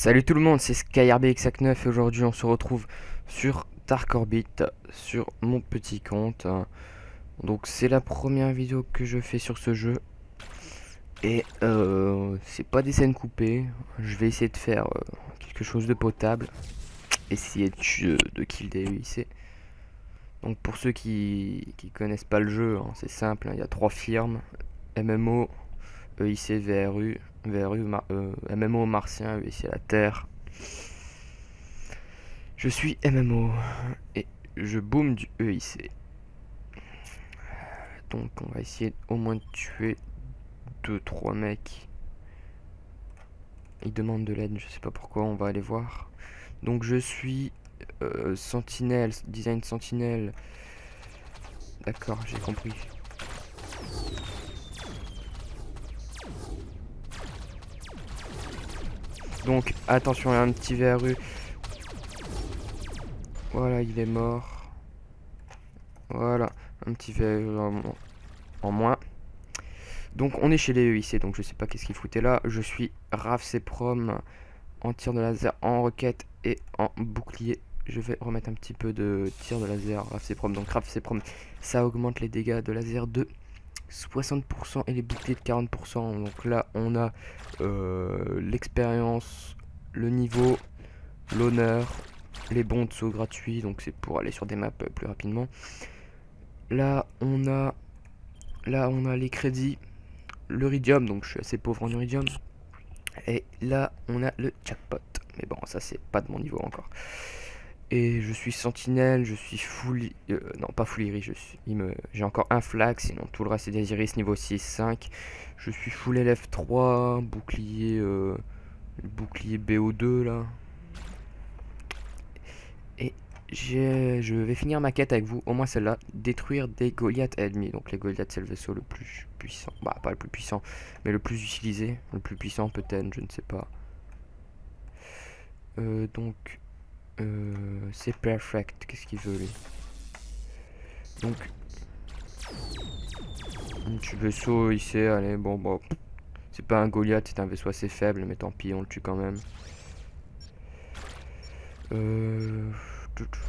Salut tout le monde, c'est SkyRBX9 et aujourd'hui on se retrouve sur Dark Orbit, sur mon petit compte. Donc c'est la première vidéo que je fais sur ce jeu. Et c'est pas des scènes coupées, je vais essayer de faire quelque chose de potable. Essayer de kill des EIC. Donc pour ceux qui connaissent pas le jeu, hein, c'est simple, hein, il y a trois firmes. MMO, EIC, VRU, MMO martien, EIC la Terre. Je suis MMO et je boom du EIC. Donc on va essayer au moins de tuer 2-3 mecs. Ils demandent de l'aide, je sais pas pourquoi, on va aller voir. Donc je suis sentinelle, design sentinelle. D'accord, j'ai compris. Donc attention, il y a un petit VRU. Voilà, il est mort. Voilà, un petit VRU en moins. Donc on est chez les EIC, donc je sais pas qu'est-ce qu'ils foutaient là. Je suis Ravceprom en tir de laser, en roquette et en bouclier. Je vais remettre un petit peu de tir de laser Ravceprom. Donc Ravceprom, ça augmente les dégâts de laser de 60% et les boucliers de 40%. Donc là on a l'expérience, le niveau, l'honneur, les bons de saut gratuits. Donc c'est pour aller sur des maps plus rapidement. Là on a les crédits, l'Uridium, donc je suis assez pauvre en Uridium. Et là, on a le jackpot. Mais bon, ça, c'est pas de mon niveau encore. Et je suis sentinelle, je suis full... non, pas full iris, j'ai encore un flag, sinon tout le reste c'est des iris niveau 6, 5. Je suis full LF3, bouclier BO2, là. Et je vais finir ma quête avec vous, au moins celle-là, détruire des Goliaths ennemis. Donc les Goliaths, c'est le vaisseau le plus puissant, bah pas le plus puissant, mais le plus utilisé, le plus puissant peut-être, je ne sais pas. Donc c'est perfect, qu'est-ce qu'il veut lui? Donc un petit vaisseau ici, allez, bon, c'est pas un Goliath, c'est un vaisseau assez faible, mais tant pis, on le tue quand même.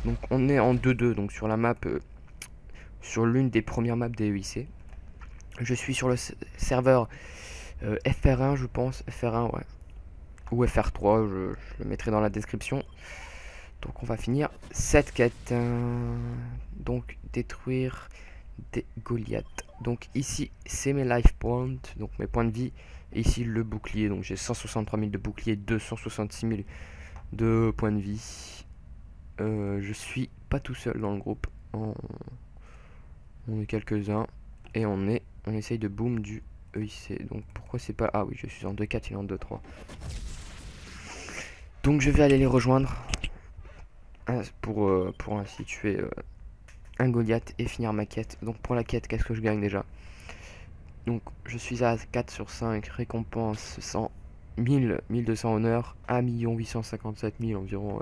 Donc on est en 2-2, donc sur la map, sur l'une des premières maps des EIC. Je suis sur le serveur FR1, je pense, FR1, ouais, ou FR3, je le mettrai dans la description. Donc on va finir cette quête. Donc détruire des Goliaths. Donc ici c'est mes life points, donc mes points de vie. Et ici le bouclier, donc j'ai 163 000 de bouclier, 266 000 de points de vie. Je suis pas tout seul dans le groupe. On est quelques-uns et on essaye de boom du EIC. Donc pourquoi c'est pas... Ah oui, je suis en 2-4, il est en 2-3. Donc je vais aller les rejoindre pour ainsi tuer un Goliath et finir ma quête. Donc pour la quête, qu'est-ce que je gagne déjà? Donc je suis à 4 sur 5, récompense 100 000, 1200 honneurs, 1 857 000 environ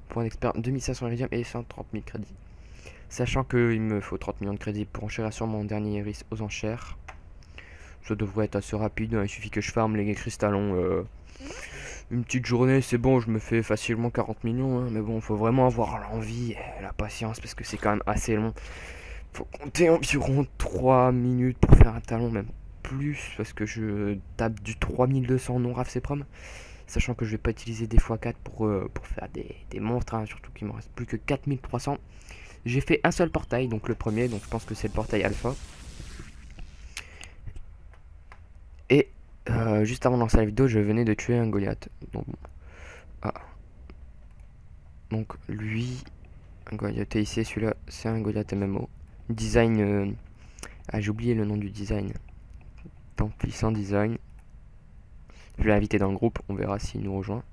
points d'expert, 2500 iridium et 130 000 crédits. Sachant qu'il me faut 30 millions de crédits pour enchères sur mon dernier iris aux enchères. Ça devrait être assez rapide, hein, il suffit que je farme les cristallons. Une petite journée, c'est bon, je me fais facilement 40 millions, hein, mais bon, faut vraiment avoir l'envie et la patience parce que c'est quand même assez long. Faut compter environ 3 minutes pour faire un talon, même plus, parce que je tape du 3200 non Ravceprom, sachant que je vais pas utiliser des x4 pour faire des monstres, hein, surtout qu'il me reste plus que 4300. J'ai fait un seul portail, donc le premier, donc je pense que c'est le portail alpha. Et juste avant de lancer la vidéo, je venais de tuer un Goliath. Donc, ah. Donc lui, un Goliath ici, celui-là, c'est un Goliath MMO. Design, ah j'ai oublié le nom du design. Tant pis, sans design. Je vais l'inviter dans le groupe, on verra s'il nous rejoint.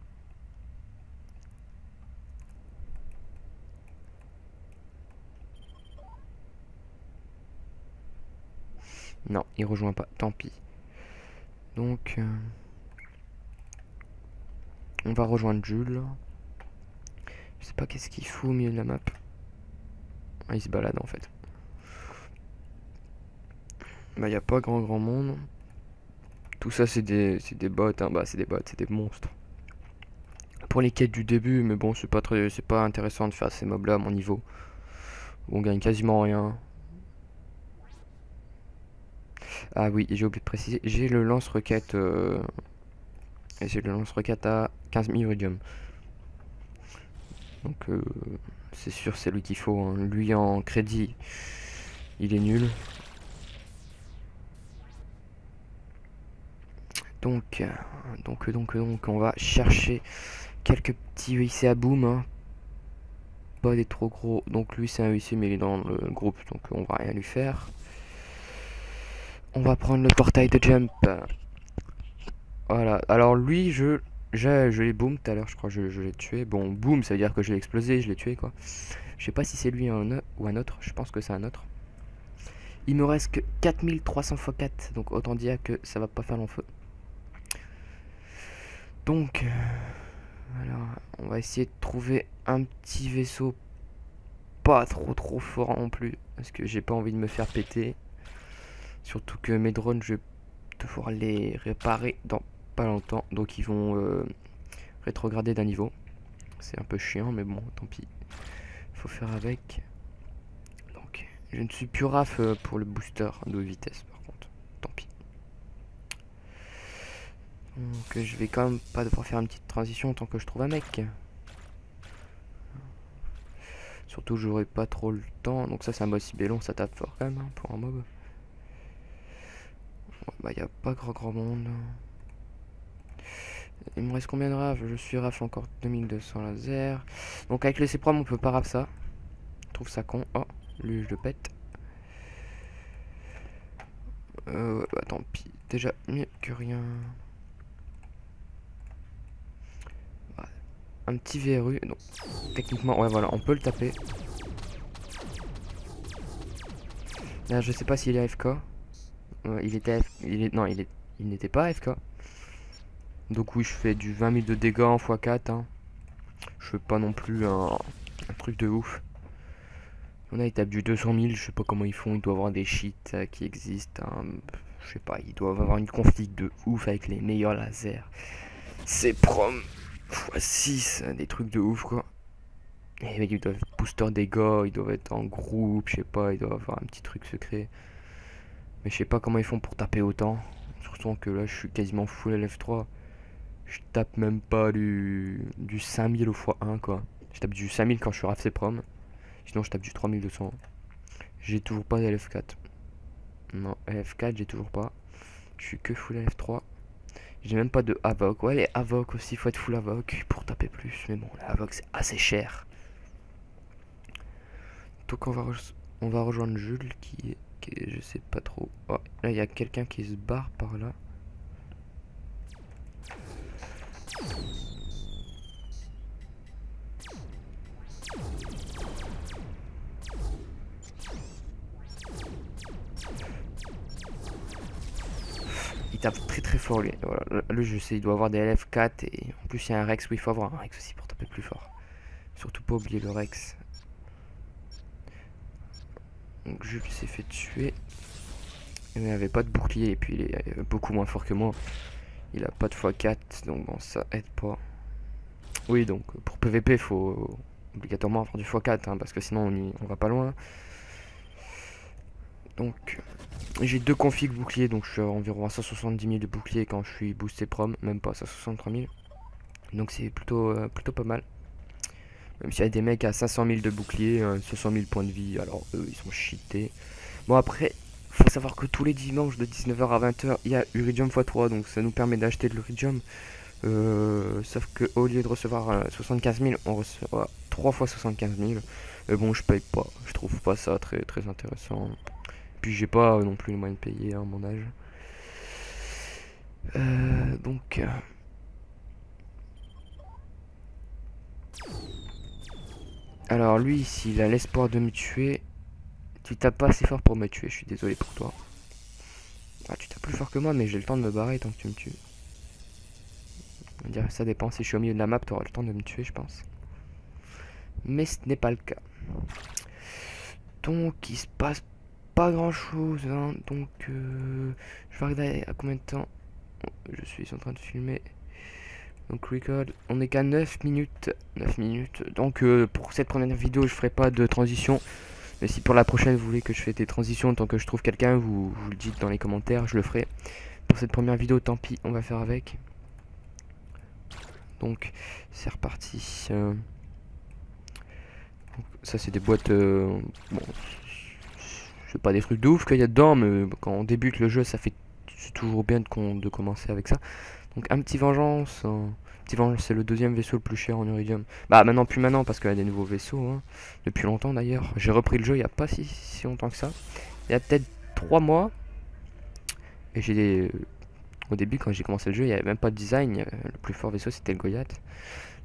Non, il rejoint pas, tant pis. Donc, on va rejoindre Jules. Je sais pas qu'est-ce qu'il fout au milieu de la map. Ah, il se balade en fait. Bah, y a pas grand monde. Tout ça, c'est des bots, hein. Bah, c'est des bots, c'est des monstres. pour les quêtes du début, mais bon, c'est pas intéressant de faire ces mobs là à mon niveau. On gagne quasiment rien. Ah oui, j'ai oublié de préciser, j'ai le lance-roquette à 15 000 iridium. Donc c'est sûr, c'est lui qu'il faut, hein. Lui en crédit, il est nul. Donc, on va chercher quelques petits UIC à boom, hein. Pas des trop gros. Donc lui c'est un UIC mais il est dans le groupe, donc on va rien lui faire. On va prendre le portail de jump. Voilà. Alors lui, je l'ai boom tout à l'heure, je crois que je l'ai tué. Bon, boom, ça veut dire que je l'ai explosé, je l'ai tué quoi. Je sais pas si c'est lui ou un autre, je pense que c'est un autre. Il me reste que 4300 x 4, donc autant dire que ça va pas faire long feu. Donc, alors, on va essayer de trouver un petit vaisseau pas trop fort non plus, parce que j'ai pas envie de me faire péter. Surtout que mes drones, je vais devoir les réparer dans pas longtemps, donc ils vont rétrograder d'un niveau. C'est un peu chiant, mais bon, tant pis. Faut faire avec. Donc, je ne suis plus raf pour le booster de vitesse, par contre. Tant pis. Donc, je vais quand même pas devoir faire une petite transition tant que je trouve un mec. Surtout, j'aurai pas trop le temps. Donc, ça, c'est un boss Sibélon, ça tape fort quand même hein, pour un mob. Bah, y a pas grand monde. Il me reste combien de raf? Je suis raf encore 2200 laser. Donc, avec le C-Prom, on peut pas raf ça. Je trouve ça con. Oh, lui, je le pète. Bah, tant pis. Déjà, mieux que rien. Un petit VRU, donc techniquement, ouais, voilà, on peut le taper. Là, je sais pas s'il est AFK. Il était non, il n'était pas AFK. Donc oui, je fais du 20 000 de dégâts en x4. Hein. Je fais pas non plus un truc de ouf. On a, il tape du 200 000, je sais pas comment ils font. Il doit avoir des cheats qui existent. Hein. Je sais pas, ils doivent avoir une config de ouf avec les meilleurs lasers. C'est prom x6, des trucs de ouf quoi. Et ils doivent booster des gars, ils doivent être en groupe, je sais pas, ils doivent avoir un petit truc secret. Mais je sais pas comment ils font pour taper autant. Surtout que là je suis quasiment full LF3. Je tape même pas du 5000 au x1 quoi. Je tape du 5000 quand je suis RAF prom. Sinon je tape du 3200. J'ai toujours pas d'LF4. Non, LF4 j'ai toujours pas. Je suis que full LF3. J'ai même pas de Havoc. Ouais, les Havoc aussi, faut être full Havoc pour taper plus. Mais bon, les Havoc c'est assez cher. Donc on va rejoindre Jules qui est je sais pas trop. Oh, là il y a quelqu'un qui se barre par là. Il tape très fort lui. Voilà. Lui je sais il doit avoir des LF4 et en plus il y a un Rex où il faut avoir un Rex aussi pour taper plus fort. Surtout pas oublier le Rex. Donc Jules s'est fait tuer. Il n'avait pas de bouclier et puis il est beaucoup moins fort que moi. Il a pas de x4 donc bon ça aide pas. Oui donc pour PVP faut obligatoirement avoir du x4 hein, parce que sinon on va pas loin. Donc j'ai deux configs boucliers donc je suis environ à 170 000 de bouclier quand je suis boosté prom, même pas à 163 000. Donc c'est plutôt pas mal. Même s'il y a des mecs à 500 000 de bouclier, 500 000 points de vie, alors eux ils sont cheatés. Bon après, faut savoir que tous les dimanches de 19h à 20h, il y a Uridium x3, donc ça nous permet d'acheter de l'Uridium. Sauf que au lieu de recevoir 75 000, on reçoit 3 fois 75 000. Mais bon, je paye pas, je trouve pas ça très intéressant. Puis j'ai pas non plus les moyens de payer à mon âge. Donc... Alors lui, s'il a l'espoir de me tuer, tu tapes pas assez fort pour me tuer, je suis désolé pour toi. Ah, tu tapes plus fort que moi, mais j'ai le temps de me barrer tant que tu me tues. On va dire que ça dépend, si je suis au milieu de la map, tu auras le temps de me tuer, je pense. Mais ce n'est pas le cas. Donc, il se passe pas grand chose, hein. Donc, je vais regarder à combien de temps je suis en train de filmer. Donc record, on est qu'à 9 minutes. 9 minutes. Donc pour cette première vidéo, je ferai pas de transition. Mais si pour la prochaine vous voulez que je fasse des transitions, tant que je trouve quelqu'un, vous le dites dans les commentaires, je le ferai. Pour cette première vidéo, tant pis, on va faire avec. Donc c'est reparti. Donc, ça c'est des boîtes. Bon, c'est pas des trucs de ouf qu'il y a dedans, mais quand on débute le jeu, c'est toujours bien de commencer avec ça. Donc un petit vengeance. Petit vengeance, c'est le deuxième vaisseau le plus cher en Uridium. Bah maintenant, plus maintenant, parce qu'il y a des nouveaux vaisseaux. Hein, depuis longtemps d'ailleurs. J'ai repris le jeu il n'y a pas si longtemps que ça. Il y a peut-être 3 mois. Et au début, quand j'ai commencé le jeu, il n'y avait même pas de design. Le plus fort vaisseau, c'était le Goliath.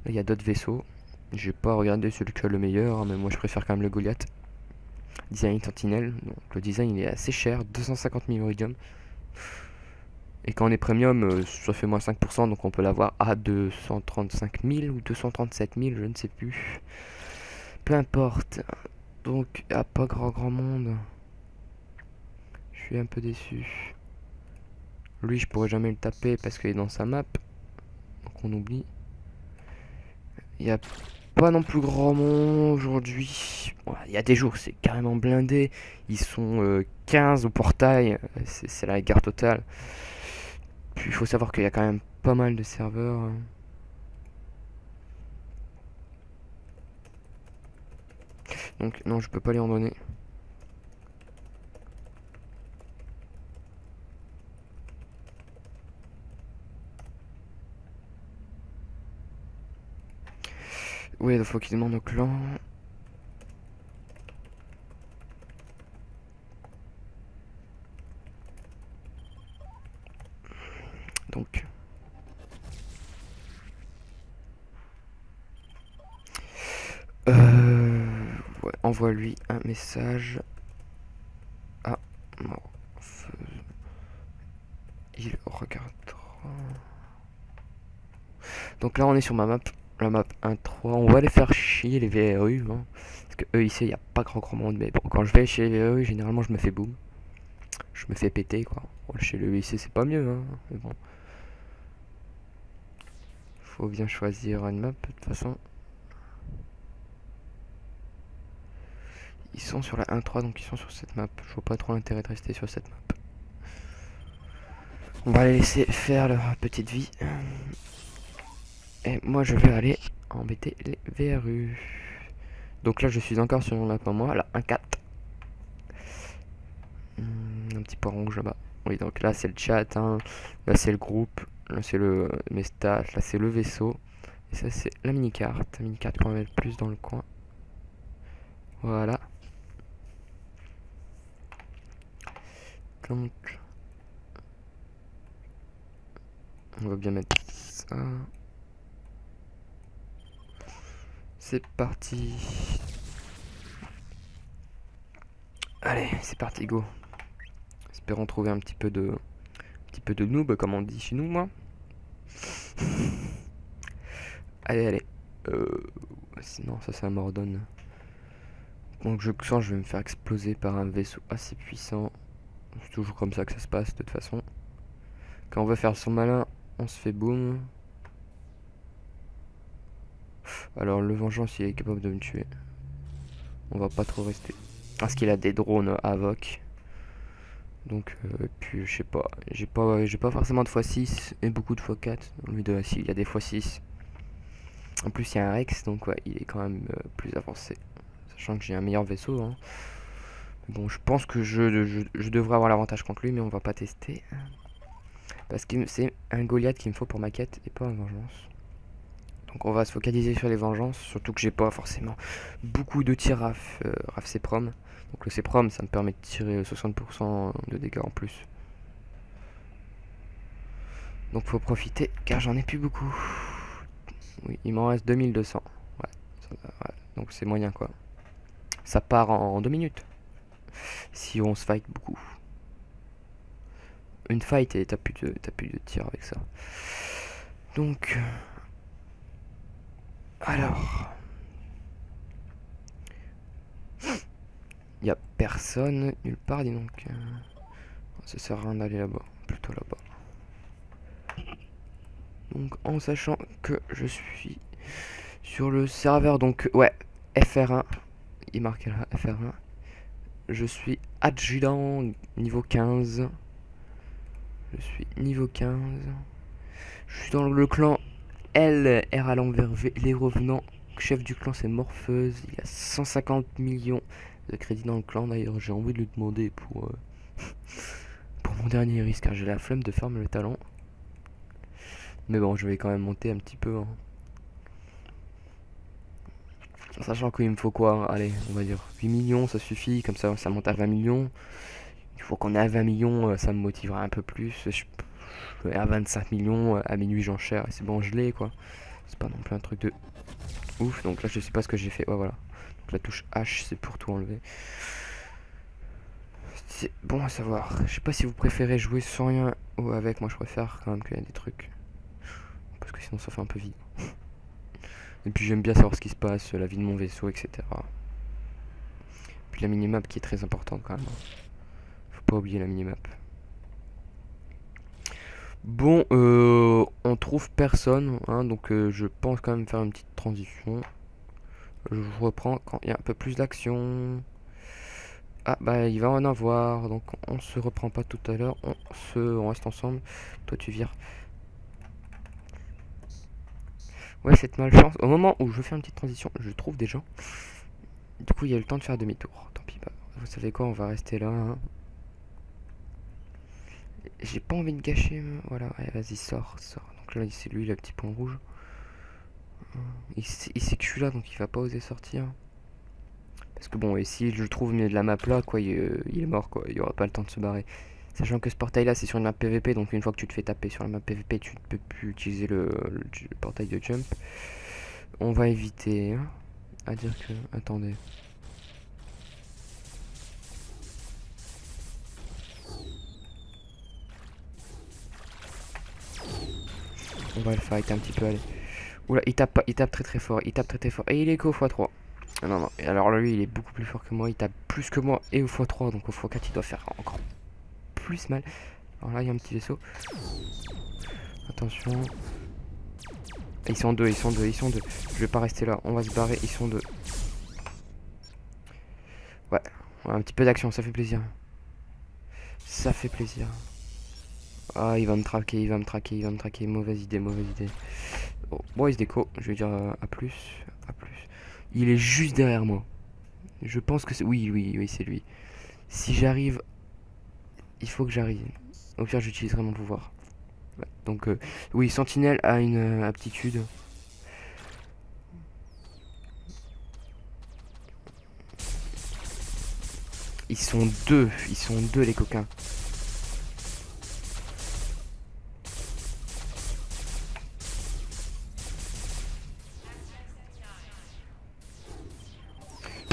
Là, il y a d'autres vaisseaux. J'ai pas regardé celui qui a le meilleur, hein, mais moi je préfère quand même le Goliath. Design Sentinelle. Donc, le design il est assez cher, 250 000 Iridium. Et quand on est premium, ça fait moins 5%, donc on peut l'avoir à 235 000 ou 237 000, je ne sais plus. Peu importe. Donc, il n'y a pas grand monde. Je suis un peu déçu. Lui, je pourrais jamais le taper parce qu'il est dans sa map. Donc on oublie. Il n'y a pas non plus grand monde aujourd'hui. Il y a des jours, c'est carrément blindé. Ils sont 15 au portail. C'est la guerre totale. Puis il faut savoir qu'il y a quand même pas mal de serveurs. Donc non, je peux pas lui en donner. Oui, il faut qu'il demande au clan. Donc. Ouais, envoie-lui un message. Ah, non. Il regardera. Donc là, on est sur ma map. La map 1.3. On va aller faire chier les VRU. Hein, parce que eux, ici, il n'y a pas grand monde. Mais bon, quand je vais chez les VRU, généralement, je me fais boom. Je me fais péter, quoi. Bon, chez le ici, c'est pas mieux. Hein, mais bon. Faut bien choisir une map, de toute façon. Ils sont sur la 1.3, donc ils sont sur cette map. Je vois pas trop l'intérêt de rester sur cette map. On va les laisser faire leur petite vie. Et moi, je vais aller embêter les VRU. Donc là, je suis encore sur mon map à moi, la 1.4. Un petit point rouge là-bas. Oui, donc là, c'est le chat. Hein. Là, c'est le groupe. Là, c'est mes stats. Là, c'est le vaisseau. Et ça, c'est la mini-carte. La mini-carte qu'on va mettre plus dans le coin. Voilà. Donc, on va bien mettre ça. C'est parti. Allez, c'est parti, go. Espérons trouver un petit peu de noob, comme on dit chez nous, moi. Allez. Sinon, ça m'ordonne. Donc, je sens que je vais me faire exploser par un vaisseau assez puissant. C'est toujours comme ça que ça se passe, de toute façon. Quand on veut faire son malin, on se fait boom. Alors, le vengeance, il est capable de me tuer. On va pas trop rester. Parce qu'il a des drones Avoc. Donc, puis je sais pas. J'ai pas forcément de x6 et beaucoup de x4. Lui de il y a des x6. En plus, il y a un Rex, donc ouais, il est quand même plus avancé. Sachant que j'ai un meilleur vaisseau. Hein. Bon, je pense que je devrais avoir l'avantage contre lui, mais on va pas tester. Parce que c'est un Goliath qu'il me faut pour ma quête et pas un vengeance. Donc on va se focaliser sur les vengeances, surtout que j'ai pas forcément beaucoup de tirs RAF CPROM. Donc le CPROM, ça me permet de tirer 60% de dégâts en plus. Donc faut profiter, car j'en ai plus beaucoup. Oui, il m'en reste 2200. Ouais, donc c'est moyen quoi. Ça part en 2 minutes. Si on se fight beaucoup. Une fight et t'as plus de tir avec ça. Donc... Alors... Il n'y a personne nulle part, dis donc. Ça sert à rien d'aller là-bas. Plutôt là-bas. Donc en sachant que je suis sur le serveur, donc ouais, FR1, il est marqué là, FR1. Je suis adjudant niveau 15. Je suis niveau 15. Je suis dans le clan L, R à l'envers, les revenants. Chef du clan c'est Morpheuse. Il y a 150 millions de crédits dans le clan. D'ailleurs j'ai envie de lui demander pour mon dernier risque, car j'ai la flemme de faire le talent. Mais bon, je vais quand même monter un petit peu. Hein. Sachant qu'il me faut quoi? Allez, on va dire 8 millions, ça suffit. Comme ça monte à 20 millions. Il faut qu'on ait à 20 millions, ça me motivera un peu plus. À 25 millions, à minuit j'enchère et c'est bon, je l'ai quoi. C'est pas non plus un truc de ouf. Donc là, je sais pas ce que j'ai fait. Ouais, voilà. Donc la touche H, c'est pour tout enlever. C'est bon à savoir. Je sais pas si vous préférez jouer sans rien ou avec. Moi, je préfère quand même qu'il y ait des trucs. Parce que sinon, ça fait un peu vide. Et puis, j'aime bien savoir ce qui se passe, la vie de mon vaisseau, etc. Puis la minimap qui est très importante quand même. Faut pas oublier la minimap. Bon, on trouve personne, hein, donc je pense quand même faire une petite transition. Je reprends quand il y a un peu plus d'action. Ah bah il va en avoir, donc on se reprend pas tout à l'heure, on reste ensemble. Toi tu vires. Ouais, cette malchance. Au moment où je fais une petite transition, je trouve des gens. Du coup il y a le temps de faire demi-tour. Tant pis, bah, vous savez quoi, on va rester là. Hein. J'ai pas envie de gâcher. Voilà, ouais, vas-y, sors. Donc là, c'est lui, le petit point rouge. Il sait que je suis là, donc il va pas oser sortir. Parce que bon, et si je le trouve au milieu de la map là, quoi, il est mort, quoi. Il aura pas le temps de se barrer. Sachant que ce portail là, c'est sur une map PVP, donc une fois que tu te fais taper sur la map PVP, tu ne peux plus utiliser le portail de jump. On va éviter, hein, à dire que... Attendez. On va le fight un petit peu, allez. Oula, il tape très très fort, Et il est qu'au x3. Ah non, non, et alors lui, il est beaucoup plus fort que moi, il tape plus que moi et au x3, donc au x4, il doit faire encore plus mal. Alors là, il y a un petit vaisseau. Attention. Ils sont deux. Je vais pas rester là, on va se barrer, ils sont deux. Ouais, un petit peu d'action, ça fait plaisir. Ça fait plaisir. Ah, il va me traquer, mauvaise idée. Oh, boys déco, je vais dire à plus. Il est juste derrière moi. Je pense que c'est... Oui, c'est lui. Si j'arrive... Il faut que j'arrive. Au pire, j'utiliserai mon pouvoir. Ouais, donc, oui, Sentinelle a une aptitude. Ils sont deux les coquins.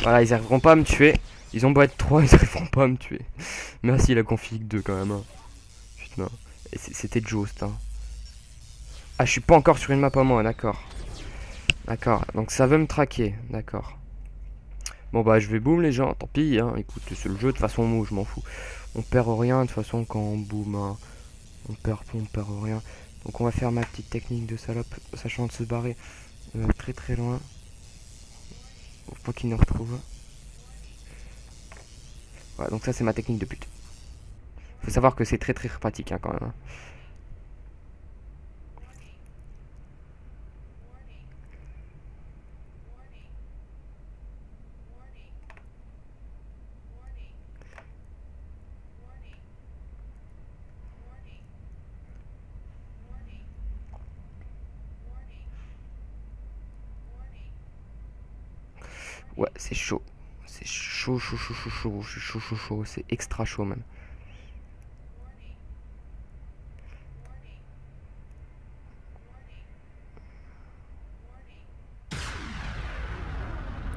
Voilà, ils arriveront pas à me tuer. Ils ont beau être 3, ils arriveront pas à me tuer. Merci la config 2 quand même. Hein. Putain. C'était Joust. Hein. Ah, je suis pas encore sur une map à moi, d'accord. D'accord, donc ça veut me traquer, d'accord. Bon bah je vais boom les gens, tant pis, hein. Écoute, c'est le jeu, de toute façon moi je m'en fous. On perd rien, de toute façon quand on boom, hein. On perd rien. Donc on va faire ma petite technique de salope, sachant de se barrer très très loin. Faut pas qu'il nous retrouve. Voilà, donc ça c'est ma technique de pute. Faut savoir que c'est très très pratique hein, quand même. Hein. Ouais, c'est chaud. C'est chaud. C'est extra chaud même.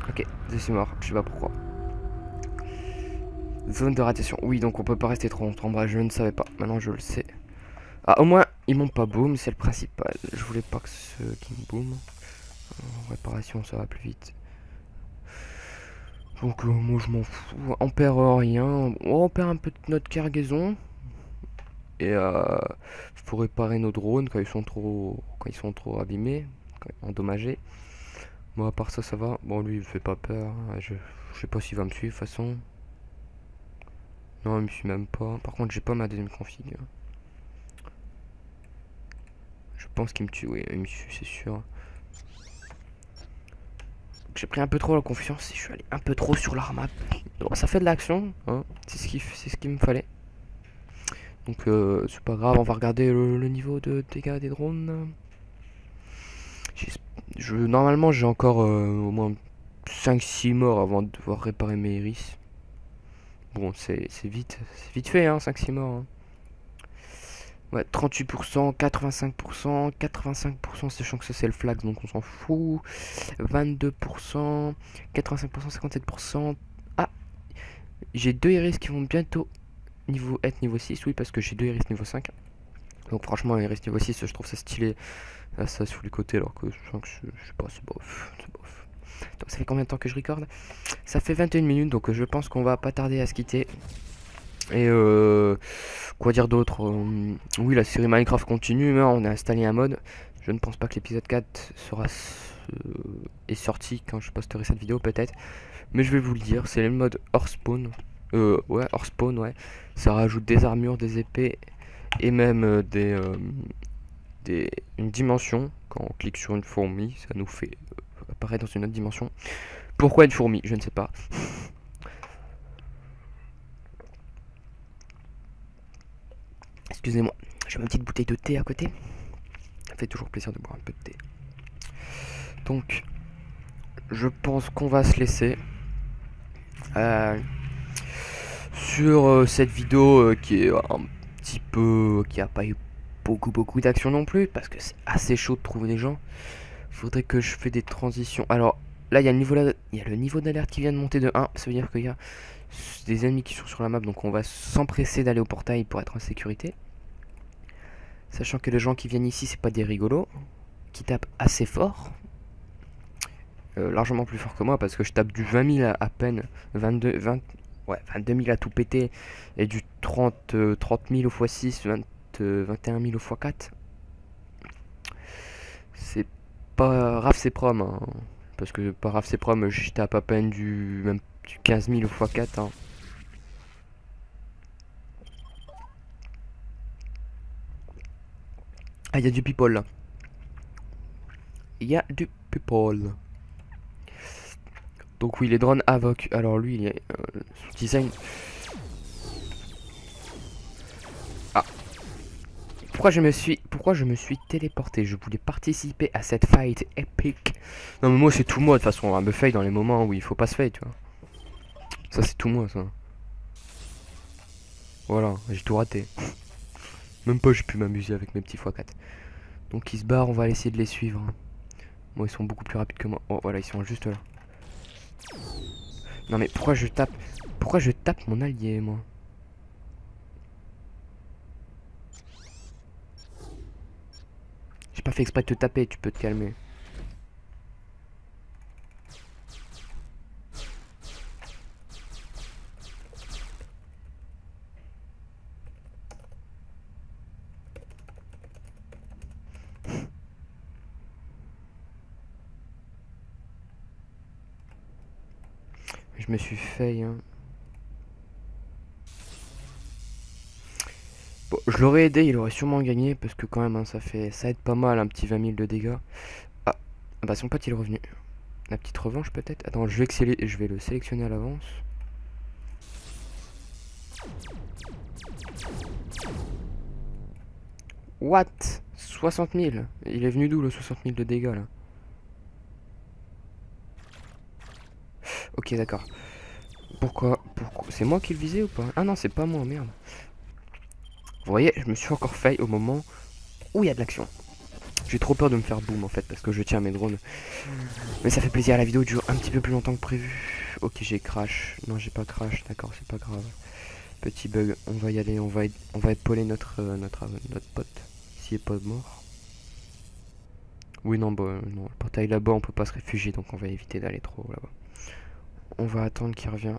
Ok, je suis mort, je sais pas pourquoi. Zone de radiation. Oui, donc on peut pas rester trop longtemps. Bah, je ne savais pas. Maintenant, je le sais. Ah, au moins, ils m'ont pas boom, c'est le principal. Je voulais pas que ceux qui me boom. En réparation, ça va plus vite. Donc, moi, je m'en fous. On perd rien. On perd un peu de notre cargaison. Et faut réparer nos drones quand ils sont trop abîmés, endommagés. Bon, à part ça, ça va. Bon, lui, il me fait pas peur. Je sais pas s'il va me suivre de toute façon. Non, il me suit même pas. Par contre, j'ai pas ma deuxième config. Je pense qu'il me tue. Oui, il me suit, c'est sûr. J'ai pris un peu trop la confiance et je suis allé un peu trop sur la map. Bon, ça fait de l'action, hein. C'est ce qu'il me fallait. Donc c'est pas grave, on va regarder le niveau de dégâts des drones. Normalement j'ai encore au moins 5-6 morts avant de devoir réparer mes iris. Bon, c'est vite fait, hein, 5-6 morts. Hein. Ouais, 38%, 85%, 85%, sachant que ça c'est le flag, donc on s'en fout. 22%, 85%, 57%. Ah, j'ai 2 iris qui vont bientôt être niveau 6, oui, parce que j'ai 2 iris niveau 5. Donc franchement, iris niveau 6, je trouve ça stylé. Là, ça sur les côtés, alors que je sens que je sais pas, c'est bof. Donc ça fait combien de temps que je recorde? Ça fait 21 minutes, donc je pense qu'on va pas tarder à se quitter. Et quoi dire d'autre? Oui, la série Minecraft continue, mais on a installé un mode. Je ne pense pas que l'épisode 4 est sorti quand je posterai cette vidéo, peut-être. Mais je vais vous le dire, c'est le mode hors spawn. Ouais, hors spawn, ouais. Ça rajoute des armures, des épées et même une dimension. Quand on clique sur une fourmi, ça nous fait apparaître dans une autre dimension. Pourquoi une fourmi? Je ne sais pas. Excusez-moi, j'ai ma petite bouteille de thé à côté. Ça fait toujours plaisir de boire un peu de thé. Donc, je pense qu'on va se laisser sur cette vidéo qui est un petit peu... qui a pas eu beaucoup d'action non plus, parce que c'est assez chaud de trouver des gens. Faudrait que je fais des transitions. Alors, là, il y a le niveau d'alerte qui vient de monter de 1. Ça veut dire qu'il y a des ennemis qui sont sur la map, donc on va s'empresser d'aller au portail pour être en sécurité. Sachant que les gens qui viennent ici, c'est pas des rigolos, qui tapent assez fort. Largement plus fort que moi, parce que je tape du 20 000 à peine, 22 000 à tout péter, et du 30 000 au x6, 21 000 au x4. C'est pas Raf c'est prom, hein. Parce que par Raf c'est prom, je tape à peine même du 15 000 au x4. Hein. Ah, il y a du people là. Il y a du people. Donc oui, les drones Avoc. Alors lui, il est son design. Ah. Pourquoi je me suis téléporté? Je voulais participer à cette fight épique. Non mais moi c'est tout moi de toute façon. On va me fail dans les moments où il faut pas se fail, tu vois. Ça c'est tout moi ça. Voilà, j'ai tout raté. Même pas j'ai pu m'amuser avec mes petits x4. Donc ils se barrent, on va essayer de les suivre. Moi ils sont beaucoup plus rapides que moi. Oh voilà, ils sont juste là. Non mais pourquoi je tape mon allié moi? J'ai pas fait exprès de te taper, tu peux te calmer. Je me suis fait... Hein. Bon, je l'aurais aidé, il aurait sûrement gagné, parce que quand même, hein, ça aide pas mal, un petit 20 000 de dégâts. Ah, bah son pote il est revenu. La petite revanche peut-être. Attends, je vais le sélectionner à l'avance. What? 60 000. Il est venu d'où le 60 000 de dégâts là? Ok, d'accord. Pourquoi c'est moi qui le visais ou pas? Ah non, c'est pas moi, merde. Vous voyez, je me suis encore fail au moment où il y a de l'action. J'ai trop peur de me faire boom en fait, parce que je tiens mes drones. Mais ça fait plaisir, la vidéo dure un petit peu plus longtemps que prévu. Ok, j'ai crash. Non, j'ai pas crash, d'accord, c'est pas grave. Petit bug, on va y aller, on va épauler notre pote. S'il est pas mort. Oui, non, bah, non, le portail là-bas, on peut pas se réfugier, donc on va éviter d'aller trop là-bas. On va attendre qu'il revienne.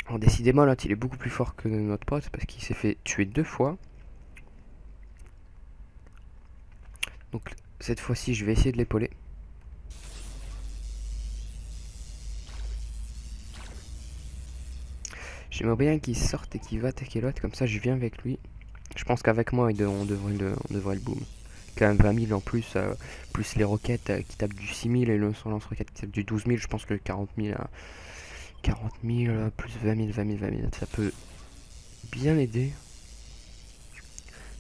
Alors décidément l'autre il est beaucoup plus fort que notre pote parce qu'il s'est fait tuer 2 fois. Donc cette fois-ci je vais essayer de l'épauler. J'aimerais bien qu'il sorte et qu'il va attaquer l'autre, comme ça je viens avec lui. Je pense qu'avec moi on devrait le boom. Quand même 20 000 en plus, plus les roquettes qui tapent du 6 000 et le lance-roquette qui tape du 12 000, je pense que le 40 000, 40 000 plus 20 000, 20 000, 20 000, ça peut bien aider.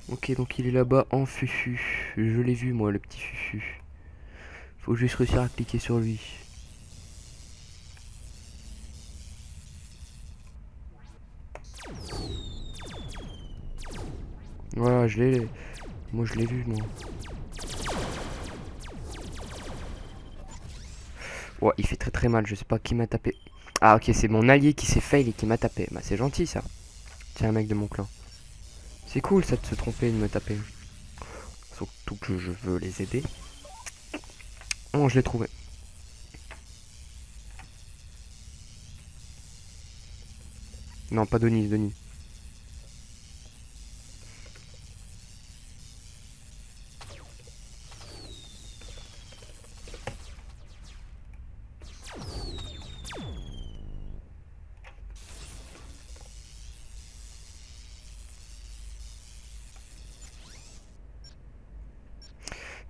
Ok, donc il est là-bas en fufu. Je l'ai vu moi, le petit fufu. Faut juste réussir à cliquer sur lui. Voilà, je l'ai. Moi je l'ai vu moi. Ouais, il fait très très mal, je sais pas qui m'a tapé. Ah ok, c'est mon allié qui s'est fail et qui m'a tapé. Bah c'est gentil ça. Tiens un mec de mon clan. C'est cool ça de se tromper et de me taper. Surtout que je veux les aider. Oh, je l'ai trouvé. Non, pas Denis, Denis.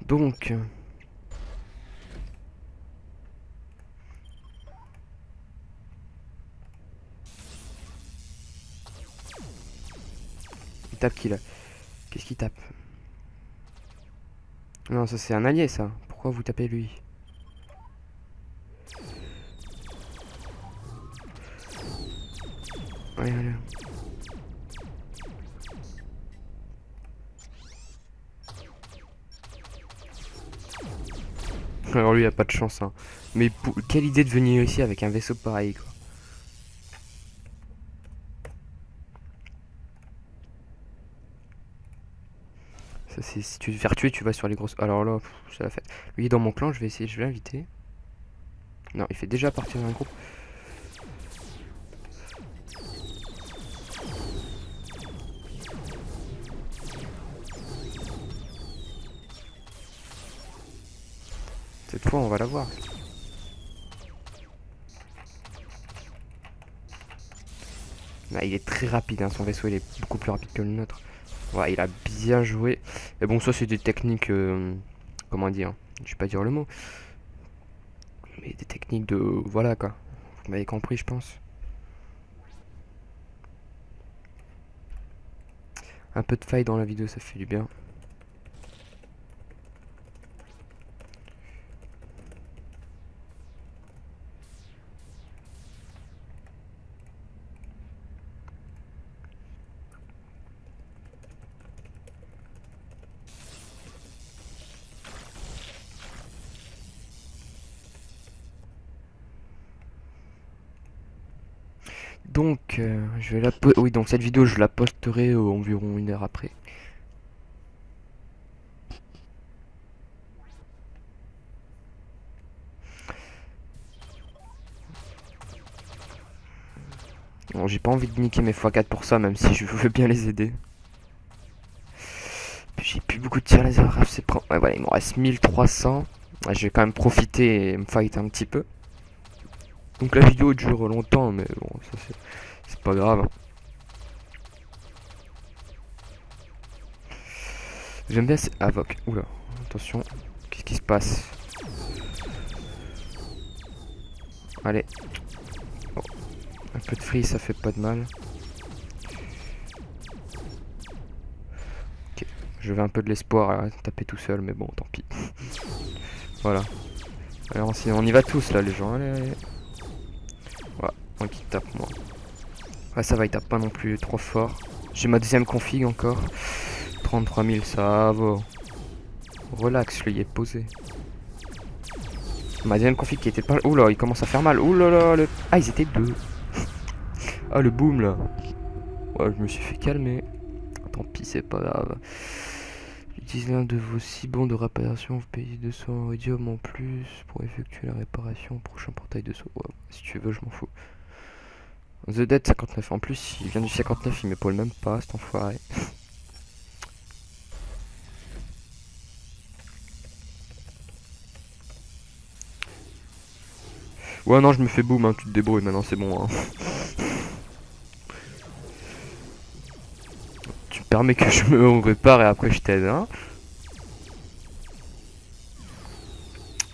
Donc... il tape qui là? Qu'est-ce qu'il tape? Non, ça c'est un allié ça. Pourquoi vous tapez lui? Ouais, allez. Alors lui il a pas de chance hein. Mais quelle idée de venir ici avec un vaisseau pareil quoi. Ça c'est si tu veux te faire tuer tu vas sur les grosses. Alors là c'est la fête. Lui est dans mon clan, je vais essayer, je vais l'inviter. Non il fait déjà partie d'un groupe. Cette fois on va l'avoir. Ah, il est très rapide hein, son vaisseau il est beaucoup plus rapide que le nôtre. Ouais il a bien joué. Et bon ça c'est des techniques comment dire, je vais pas dire le mot. Mais des techniques de... voilà quoi. Vous m'avez compris je pense. Un peu de faille dans la vidéo ça fait du bien. Donc, je vais la oui, donc cette vidéo, je la posterai environ 1 heure après. Bon, j'ai pas envie de niquer mes x4 pour ça, même si je veux bien les aider. Puis j'ai plus beaucoup de tir laser. Ouais, voilà, il me reste 1300. Ouais, je vais quand même profiter et me fight un petit peu. Donc la vidéo dure longtemps, mais bon, ça c'est pas grave. J'aime bien ces Avoc. Oula, attention, qu'est-ce qui se passe? Allez. Oh. Un peu de free, ça fait pas de mal. Ok, je vais un peu de l'espoir à taper tout seul, mais bon, tant pis. Voilà. Alors on y va tous là, les gens. Allez, allez. Ouais, moi qui tape, moi. Ouais, ça va, il tape pas non plus trop fort. J'ai ma deuxième config encore. 33 000, ça va. Relax, lui, il est posé. Ma deuxième config qui était pas... Oula, il commence à faire mal. Oula, là, le... Ah, ils étaient deux. Ah, le boom, là. Ouais, je me suis fait calmer. Tant pis, c'est pas grave. Utilisez l'un de vos 6 bons de réparation. Vous payez 200 iridium en plus pour effectuer la réparation au prochain portail de saut. Ouais, si tu veux, je m'en fous. The Dead 59. En plus, il vient du 59, il m'épaule même pas, cet enfoiré. Ouais, non, je me fais boom, hein, tu te débrouilles maintenant, c'est bon. Hein. Tu me permets que je me répare et après je t'aide. Hein.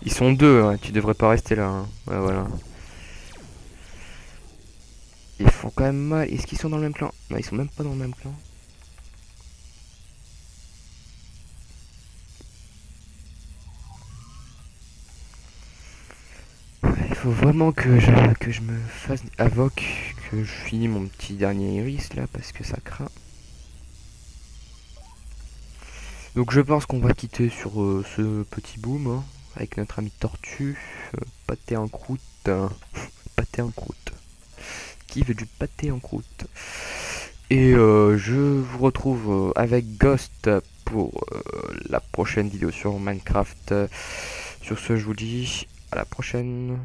Ils sont deux, hein, tu devrais pas rester là. Hein. Ouais, voilà. Ils font quand même mal. Est-ce qu'ils sont dans le même clan? Non, ils sont même pas dans le même clan. Il faut vraiment que je me fasse Avoc, que je finis mon petit dernier iris là, parce que ça craint. Donc je pense qu'on va quitter sur ce petit boom, hein, avec notre ami Tortue. Pâté en croûte. Pâté en croûte. Qui veut du pâté en croûte? Et je vous retrouve avec Ghost pour la prochaine vidéo sur Minecraft. Sur ce, je vous dis à la prochaine.